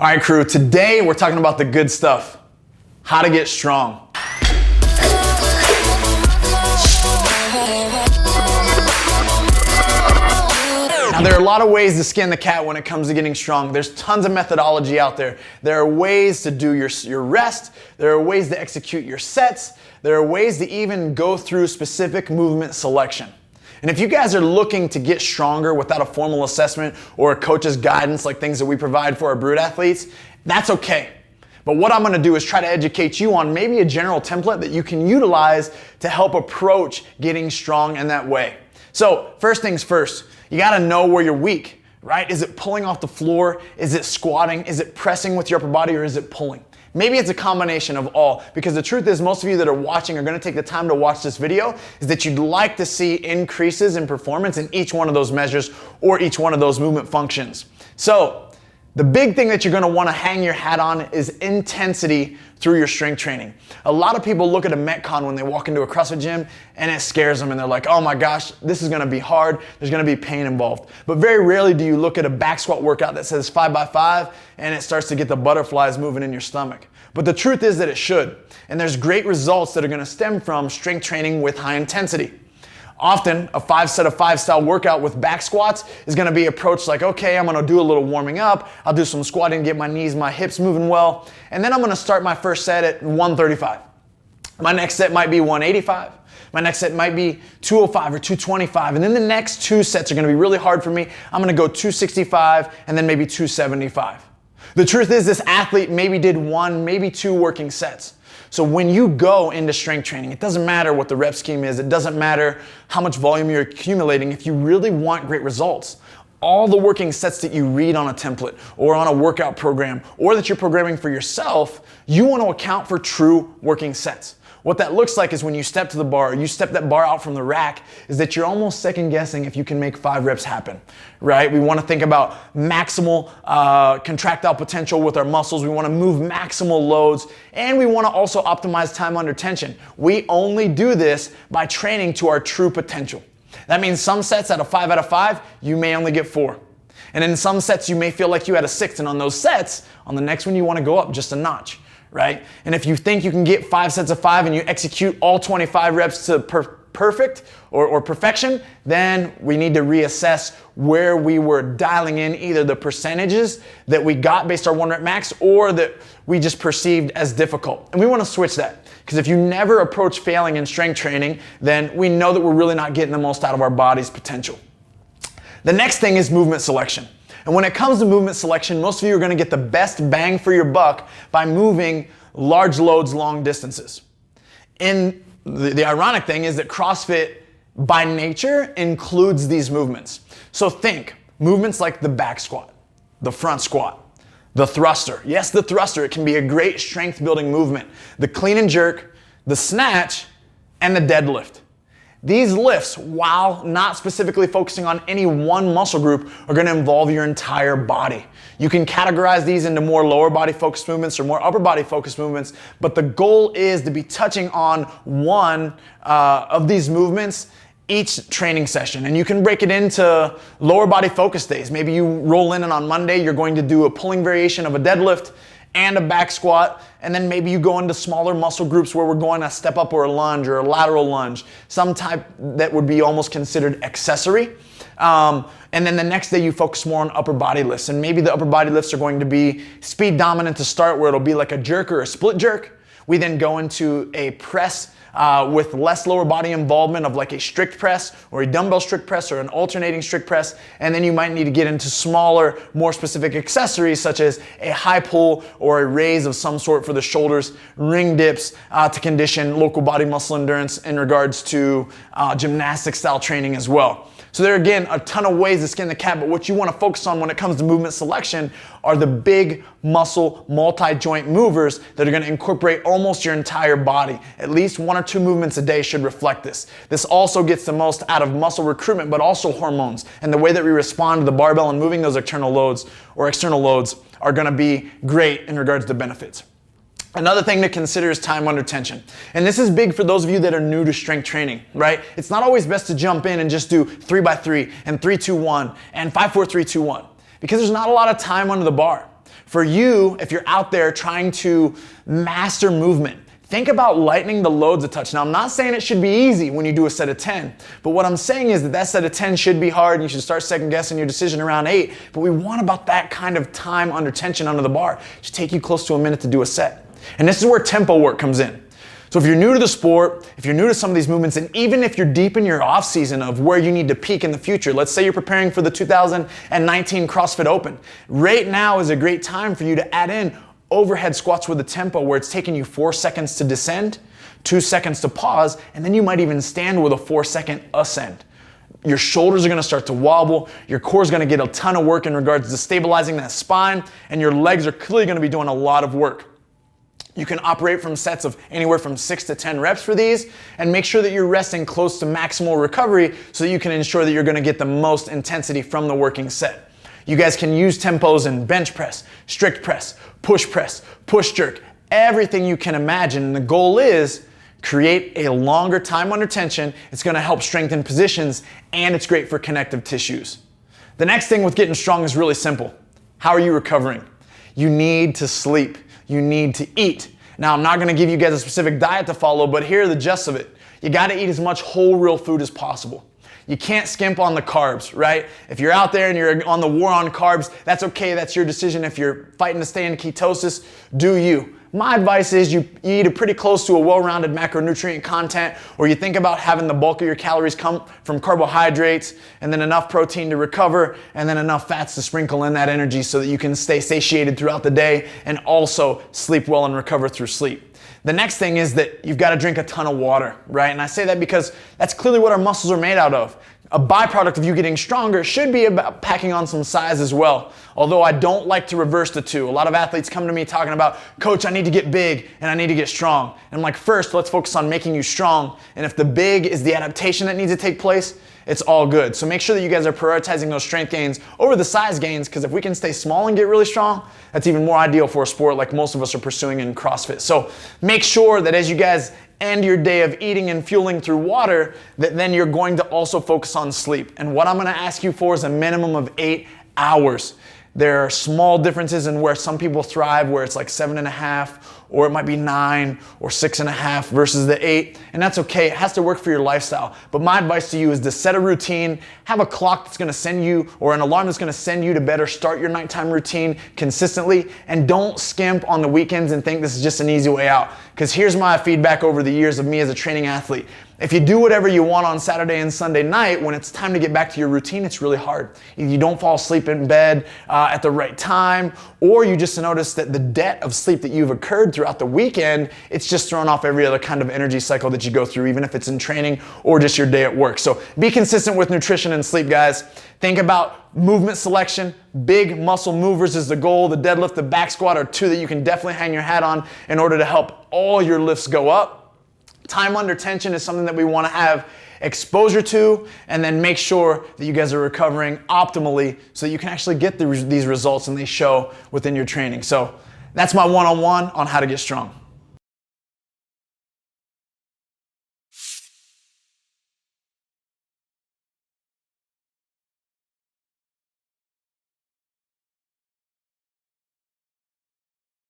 All right, crew, today we're talking about the good stuff, how to get strong. Now, there are a lot of ways to skin the cat when it comes to getting strong. There's tons of methodology out there. There are ways to do your rest. There are ways to execute your sets. There are ways to even go through specific movement selection. And if you guys are looking to get stronger without a formal assessment or a coach's guidance like things that we provide for our brood athletes, that's okay. But what I'm gonna do is try to educate you on maybe a general template that you can utilize to help approach getting strong in that way. So first things first, you gotta know where you're weak, right? Is it pulling off the floor? Is it squatting? Is it pressing with your upper body, or is it pulling? Maybe it's a combination of all, because the truth is most of you that are watching are gonna take the time to watch this video is that you'd like to see increases in performance in each one of those measures or each one of those movement functions. So the big thing that you're gonna wanna hang your hat on is intensity through your strength training. A lot of people look at a Metcon when they walk into a CrossFit gym and it scares them and they're like, oh my gosh, this is gonna be hard, there's gonna be pain involved. But very rarely do you look at a back squat workout that says 5x5 and it starts to get the butterflies moving in your stomach. But the truth is that it should. And there's great results that are gonna stem from strength training with high intensity. Often, a 5 set of 5 style workout with back squats is gonna be approached like, okay, I'm gonna do a little warming up, I'll do some squatting, get my knees, my hips moving well, and then I'm gonna start my first set at 135. My next set might be 185. My next set might be 205 or 225, and then the next 2 sets are gonna be really hard for me. I'm gonna go 265 and then maybe 275. The truth is this athlete maybe did 1, maybe 2 working sets. So when you go into strength training, it doesn't matter what the rep scheme is, it doesn't matter how much volume you're accumulating. If you really want great results, all the working sets that you read on a template or on a workout program or that you're programming for yourself, you want to account for true working sets. What that looks like is when you step to the bar, you step that bar out from the rack, is that you're almost second guessing if you can make 5 reps happen, right? We want to think about maximal contractile potential with our muscles. We want to move maximal loads, and we want to also optimize time under tension. We only do this by training to our true potential. That means some sets out of 5 out of 5, you may only get 4. And in some sets, you may feel like you had a 6, and on those sets, on the next one, you want to go up just a notch. Right? And if you think you can get 5 sets of 5 and you execute all 25 reps to perfect or perfection, then we need to reassess where we were dialing in either the percentages that we got based on our 1 rep max or that we just perceived as difficult. And we want to switch that, because if you never approach failing in strength training, then we know that we're really not getting the most out of our body's potential. The next thing is movement selection. And when it comes to movement selection, most of you are gonna get the best bang for your buck by moving large loads, long distances. And the ironic thing is that CrossFit, by nature, includes these movements. So think, movements like the back squat, the front squat, the thruster. Yes, the thruster, it can be a great strength building movement. The clean and jerk, the snatch, and the deadlift. These lifts, while not specifically focusing on any one muscle group, are going to involve your entire body. You can categorize these into more lower body focused movements or more upper body focused movements, but the goal is to be touching on one of these movements each training session. And you can break it into lower body focus days. Maybe you roll in and on Monday you're going to do a pulling variation of a deadlift and a back squat, and then maybe you go into smaller muscle groups where we're going to step up or a lunge or a lateral lunge, some type that would be almost considered accessory. And then the next day you focus more on upper body lifts, and maybe the upper body lifts are going to be speed dominant to start, where it'll be like a jerk or a split jerk. We then go into a press with less lower body involvement of like a strict press or a dumbbell strict press or an alternating strict press, and then you might need to get into smaller, more specific accessories such as a high pull or a raise of some sort for the shoulders, ring dips to condition local body muscle endurance in regards to gymnastic style training as well. So there are, again, a ton of ways to skin the cat, but what you want to focus on when it comes to movement selection are the big muscle multi-joint movers that are going to incorporate almost your entire body. At least 1 or 2 movements a day should reflect this. This also gets the most out of muscle recruitment, but also hormones. And the way that we respond to the barbell and moving those external loads are going to be great in regards to benefits. Another thing to consider is time under tension. And this is big for those of you that are new to strength training, right? It's not always best to jump in and just do 3x3 and 3-2-1 and 5-4-3-2-1, because there's not a lot of time under the bar. For you, if you're out there trying to master movement, think about lightening the loads a touch. Now, I'm not saying it should be easy when you do a set of 10, but what I'm saying is that set of 10 should be hard and you should start second guessing your decision around 8, but we want about that kind of time under tension under the bar. It should take you close to a minute to do a set. And this is where tempo work comes in. So if you're new to the sport, if you're new to some of these movements, and even if you're deep in your off season of where you need to peak in the future, let's say you're preparing for the 2019 CrossFit Open, right now is a great time for you to add in overhead squats with a tempo where it's taking you 4 seconds to descend, 2 seconds to pause, and then you might even stand with a 4-second ascend. Your shoulders are gonna start to wobble, your core is gonna get a ton of work in regards to stabilizing that spine, and your legs are clearly gonna be doing a lot of work. You can operate from sets of anywhere from 6 to 10 reps for these, and make sure that you're resting close to maximal recovery so that you can ensure that you're gonna get the most intensity from the working set. You guys can use tempos in bench press, strict press, push jerk, everything you can imagine. And the goal is create a longer time under tension. It's gonna help strengthen positions, and it's great for connective tissues. The next thing with getting strong is really simple. How are you recovering? You need to sleep. You need to eat. Now, I'm not gonna give you guys a specific diet to follow, but here are the gist of it. You gotta eat as much whole, real food as possible. You can't skimp on the carbs, right? If you're out there and you're on the war on carbs, that's okay, that's your decision. If you're fighting to stay in ketosis, do you. My advice is you eat it pretty close to a well-rounded macronutrient content, or you think about having the bulk of your calories come from carbohydrates, and then enough protein to recover, and then enough fats to sprinkle in that energy so that you can stay satiated throughout the day and also sleep well and recover through sleep. The next thing is that you've got to drink a ton of water, right? And I say that because that's clearly what our muscles are made out of. A byproduct of you getting stronger should be about packing on some size as well. Although I don't like to reverse the two. A lot of athletes come to me talking about, Coach, I need to get big and I need to get strong. And I'm like, first, let's focus on making you strong. And if the big is the adaptation that needs to take place, it's all good. So make sure that you guys are prioritizing those strength gains over the size gains, because if we can stay small and get really strong, that's even more ideal for a sport like most of us are pursuing in CrossFit. So make sure that as you guys end your day of eating and fueling through water, that then you're going to also focus on sleep. And what I'm gonna ask you for is a minimum of 8 hours. There are small differences in where some people thrive, where it's like 7.5, or it might be 9 or 6.5 versus the 8, and that's okay. It has to work for your lifestyle. But my advice to you is to set a routine, have a clock that's gonna send you, or an alarm that's gonna send you to better start your nighttime routine consistently, and don't skimp on the weekends and think this is just an easy way out. Because here's my feedback over the years of me as a training athlete. If you do whatever you want on Saturday and Sunday night, when it's time to get back to your routine, it's really hard. You don't fall asleep in bed at the right time, or you just notice that the debt of sleep that you've occurred throughout the weekend, it's just thrown off every other kind of energy cycle that you go through, even if it's in training or just your day at work. So be consistent with nutrition and sleep, guys. Think about movement selection. Big muscle movers is the goal. The deadlift, the back squat are two that you can definitely hang your hat on in order to help all your lifts go up. Time under tension is something that we want to have exposure to, and then make sure that you guys are recovering optimally so that you can actually get these results and they show within your training. So that's my one-on-one on how to get strong.